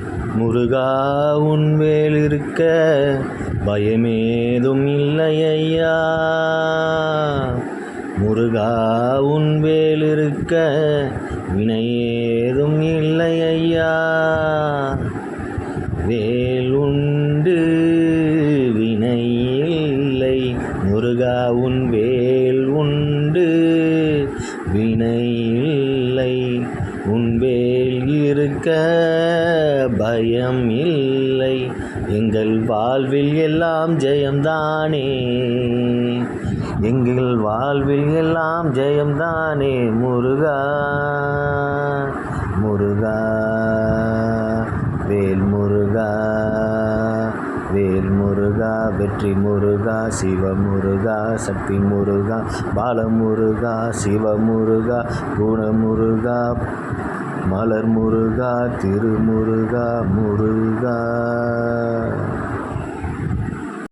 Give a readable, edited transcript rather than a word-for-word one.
முருகா உன் வேலிருக்க பயமேதும் இல்லையா. முருகா உன் வேலிருக்க வினையேதும் இல்லையா. வேல் உண்டு வினை இல்லை. முருகா உன் வேல் உண்டு வினை இல்லை. உன் வேல் இருக்க பயம் இல்லை. எங்கள் வாழ்வில் எல்லாம் ஜெயம்தானே. எங்கள் வாழ்வில் எல்லாம் ஜெயம்தானே. முருகா முருகா வேல் முருகா வேல் முருகா வெற்றி முருகா சிவமுருகா சக்தி முருகா பாலமுருகா சிவமுருகா குணமுருகா மலர் முருகா திருமுருகா முருகா.